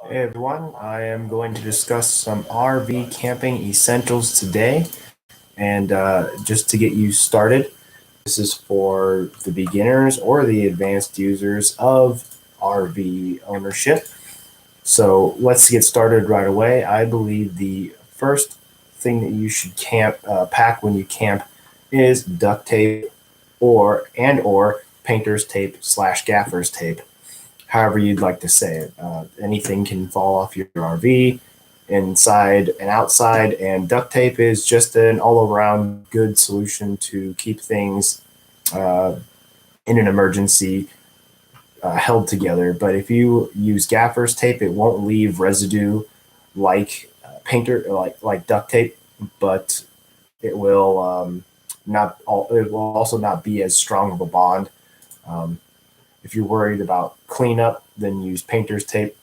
Hey everyone, I am going to discuss some RV camping essentials today. And just to get you started, this is for the beginners or the advanced users of RV ownership. So let's get started right away. I believe the first thing that you should pack when you camp is duct tape or painter's tape slash gaffer's tape, however you'd like to say it. Anything can fall off your RV, inside and outside, and duct tape is just an all around good solution to keep things uh, in an emergency held together. But if you use gaffer's tape, it won't leave residue like like duct tape, but it will not all. It will also not be as strong of a bond. Um, if you're worried about cleanup, then use painter's tape.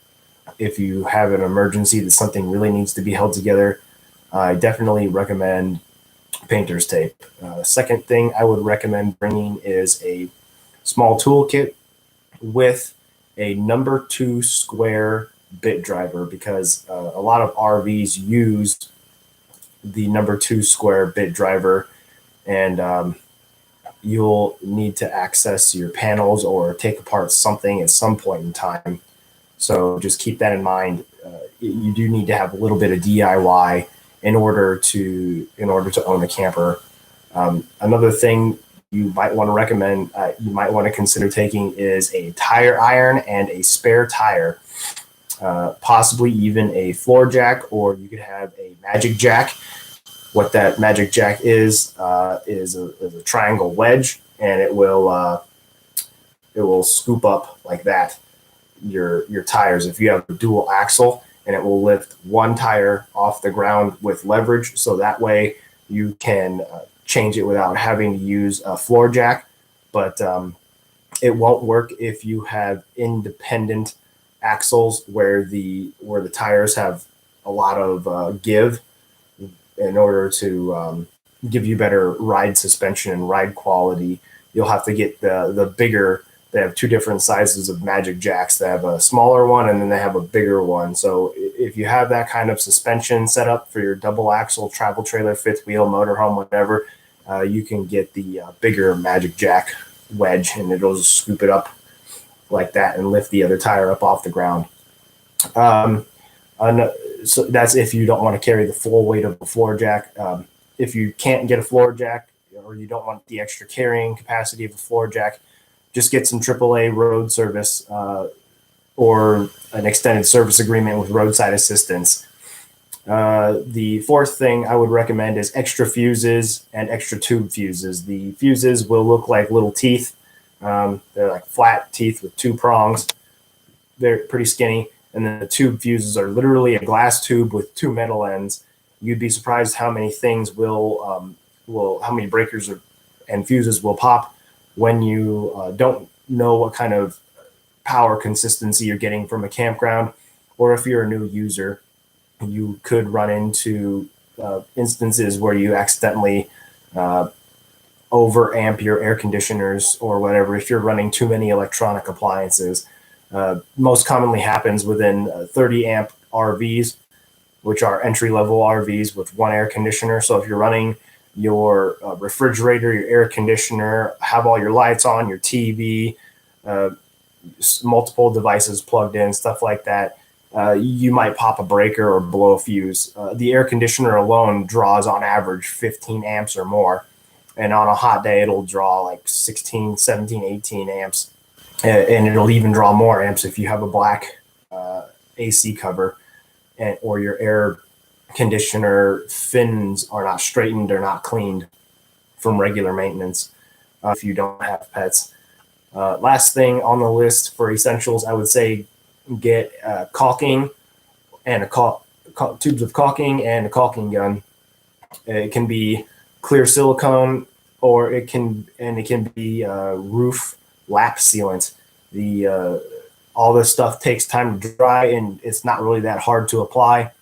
If you have an emergency that something really needs to be held together, I definitely recommend painter's tape. Second thing I would recommend bringing is a small toolkit with a number two square bit driver, because a lot of RVs use the number two square bit driver, and you'll need to access your panels or take apart something at some point in time. So just keep that in mind. You do need to have a little bit of DIY in order to own a camper. Another thing you might want to recommend, you might want to consider taking, is a tire iron and a spare tire, possibly even a floor jack, or you could have a magic jack. What that magic jack is a triangle wedge, and it will scoop up like that your tires if you have a dual axle, and it will lift one tire off the ground with leverage, so that way you can change it without having to use a floor jack. But it won't work if you have independent axles where the tires have a lot of give. In order to give you better ride suspension and ride quality, you'll have to get the bigger. They have two different sizes of magic jacks. They have a smaller one and then they have a bigger one. So if you have that kind of suspension set up for your double axle travel trailer, fifth wheel, motorhome, whatever, you can get the bigger magic jack wedge, and it'll just scoop it up like that and lift the other tire up off the ground. Um, so that's if you don't want to carry the full weight of a floor jack. If you can't get a floor jack, or you don't want the extra carrying capacity of a floor jack, just get some AAA road service, or an extended service agreement with roadside assistance. The fourth thing I would recommend is extra fuses and extra tube fuses. The fuses will look like little teeth. They're like flat teeth with two prongs. They're pretty skinny. And then the tube fuses are literally a glass tube with two metal ends. You'd be surprised how many things how many breakers and fuses will pop when you don't know what kind of power consistency you're getting from a campground, or if you're a new user, you could run into instances where you accidentally overamp your air conditioners or whatever if you're running too many electronic appliances. Most commonly happens within 30 amp RVs, which are entry level RVs with one air conditioner. So if you're running your refrigerator, your air conditioner, have all your lights on, your TV, multiple devices plugged in, stuff like that, you might pop a breaker or blow a fuse. The air conditioner alone draws on average 15 amps or more. And on a hot day, it'll draw like 16, 17, 18 amps. And it'll even draw more amps if you have a black AC cover, or your air conditioner fins are not straightened or not cleaned from regular maintenance, if you don't have pets. Last thing on the list for essentials, I would say get caulking and tubes of caulking and a caulking gun. It can be clear silicone, or it can be roof lap sealant. All this stuff takes time to dry, and it's not really that hard to apply.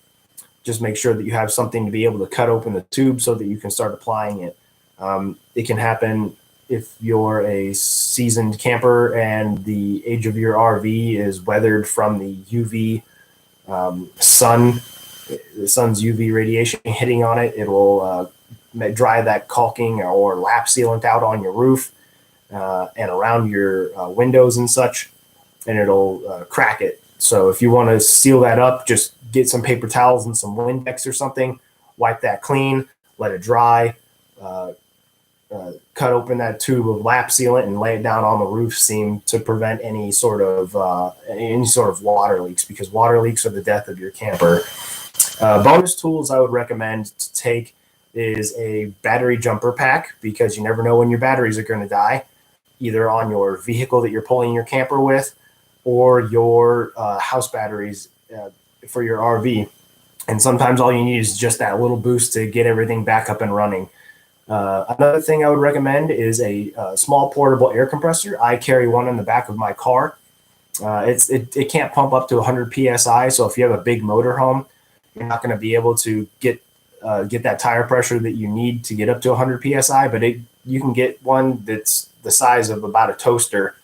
Just make sure that you have something to be able to cut open the tube so that you can start applying it. It can happen if you're a seasoned camper and the age of your RV is weathered from the UV the sun's UV radiation hitting on it, it will dry that caulking or lap sealant out on your roof and around your windows and such, and it'll crack it. So if you want to seal that up, just get some paper towels and some Windex or something, wipe that clean, let it dry, cut open that tube of lap sealant and lay it down on the roof seam to prevent any sort of water leaks, because water leaks are the death of your camper. Bonus tools I would recommend to take is a battery jumper pack, because you never know when your batteries are going to die, either on your vehicle that you're pulling your camper with or your house batteries for your RV. And sometimes all you need is just that little boost to get everything back up and running. Another thing I would recommend is a small portable air compressor. I carry one in the back of my car. It can't pump up to 100 psi, so if you have a big motorhome, you're not going to be able to get that tire pressure that you need to get up to 100 psi. But you can get one that's the size of about a toaster.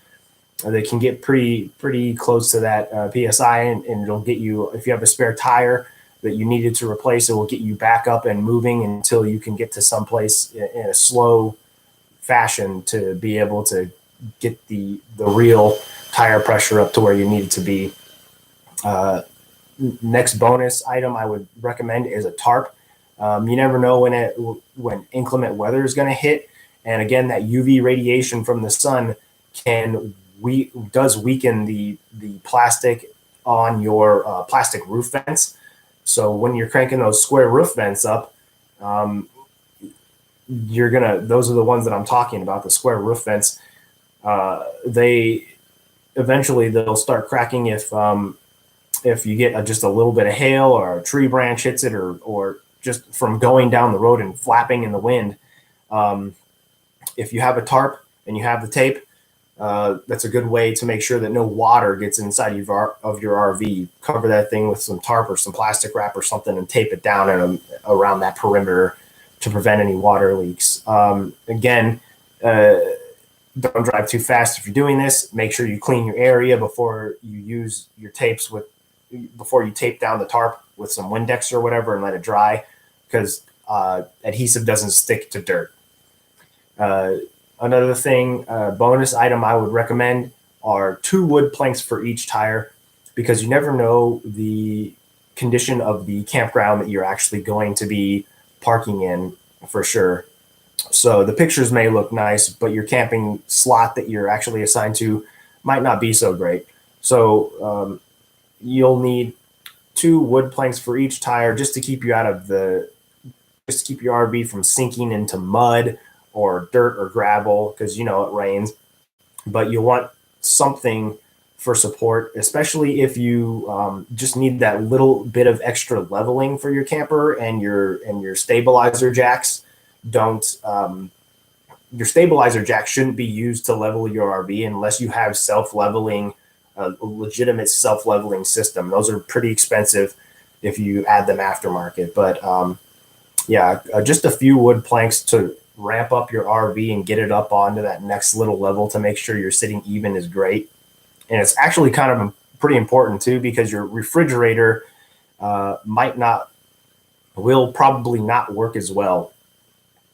They can get pretty close to that psi, and it'll get you, if you have a spare tire that you needed to replace, it will get you back up and moving until you can get to someplace in a slow fashion to be able to get the real tire pressure up to where you need it to be. Next bonus item I would recommend is a tarp. You never know when inclement weather is going to hit, and again, that UV radiation from the sun does weaken the plastic on your plastic roof vents. So when you're cranking those square roof vents up, those are the ones that I'm talking about, the square roof vents. They'll start cracking if you get just a little bit of hail or a tree branch hits it, or just from going down the road and flapping in the wind. If you have a tarp and you have the tape, that's a good way to make sure that no water gets inside of your RV. Cover that thing with some tarp or some plastic wrap or something and tape it down and around that perimeter to prevent any water leaks. Again, don't drive too fast if you're doing this. Make sure you clean your area before you use your tapes before you tape down the tarp with some Windex or whatever and let it dry, because adhesive doesn't stick to dirt. Another thing, bonus item I would recommend are 2 wood planks for each tire, because you never know the condition of the campground that you're actually going to be parking in for sure. So the pictures may look nice, but your camping slot that you're actually assigned to might not be so great. So you'll need 2 wood planks for each tire just to keep you just to keep your RV from sinking into mud or dirt or gravel, because it rains. But you want something for support, especially if you just need that little bit of extra leveling for your camper and your stabilizer jacks. Your stabilizer jack shouldn't be used to level your RV unless you have self-leveling, a legitimate self-leveling system. Those are pretty expensive if you add them aftermarket. But just a few wood planks to ramp up your RV and get it up onto that next little level to make sure you're sitting even is great. And it's actually kind of pretty important too, because your refrigerator will probably not work as well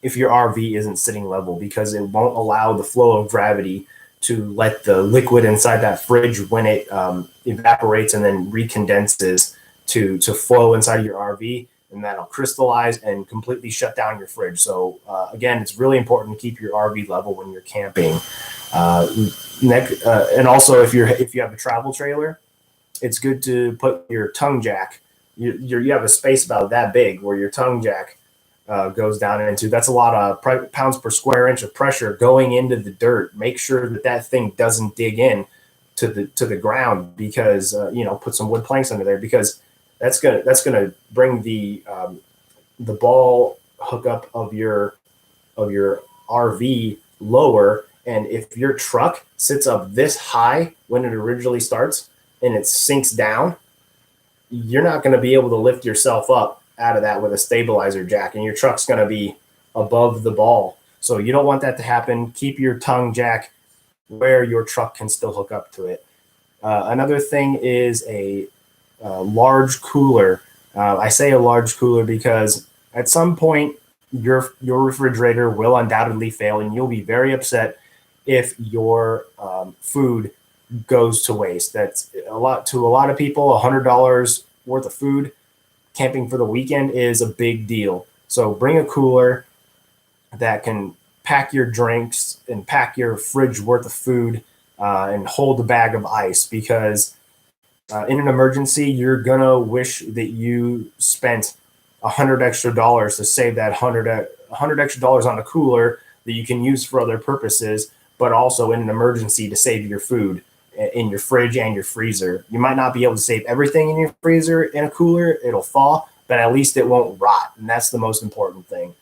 if your RV isn't sitting level, because it won't allow the flow of gravity to let the liquid inside that fridge, when it evaporates and then recondenses, to flow inside of your RV, and that'll crystallize and completely shut down your fridge. So again, it's really important to keep your RV level when you're camping. And also, if you have a travel trailer, it's good to put your tongue jack. You have a space about that big where your tongue jack goes down into. That's a lot of pounds per square inch of pressure going into the dirt. Make sure that thing doesn't dig in to the ground, because put some wood planks under there, because that's gonna bring the ball hookup of your RV lower. And if your truck sits up this high when it originally starts and it sinks down, you're not going to be able to lift yourself up out of that with a stabilizer jack, and your truck's going to be above the ball. So you don't want that to happen. Keep your tongue jack where your truck can still hook up to it. Another thing is a large cooler. I say a large cooler because at some point your refrigerator will undoubtedly fail, and you'll be very upset if your food goes to waste. That's a lot to a lot of people. $100 worth of food camping for the weekend is a big deal. So bring a cooler that can pack your drinks and pack your fridge worth of food and hold a bag of ice, because in an emergency, you're gonna wish that you spent $100 extra to save that hundred extra dollars on a cooler that you can use for other purposes, but also in an emergency to save your food in your fridge and your freezer. You might not be able to save everything in your freezer in a cooler; it'll fall, but at least it won't rot, and that's the most important thing.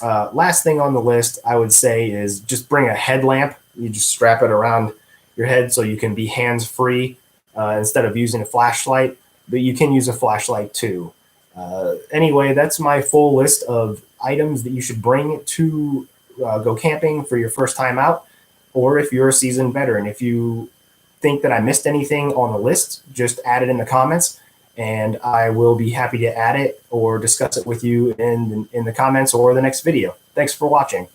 Last thing on the list, I would say, is just bring a headlamp. You just strap it around your head so you can be hands-free instead of using a flashlight, but you can use a flashlight too. Anyway, that's my full list of items that you should bring to go camping for your first time out, or if you're a seasoned veteran. If you think that I missed anything on the list, just add it in the comments, and I will be happy to add it or discuss it with you in the comments or the next video. Thanks for watching.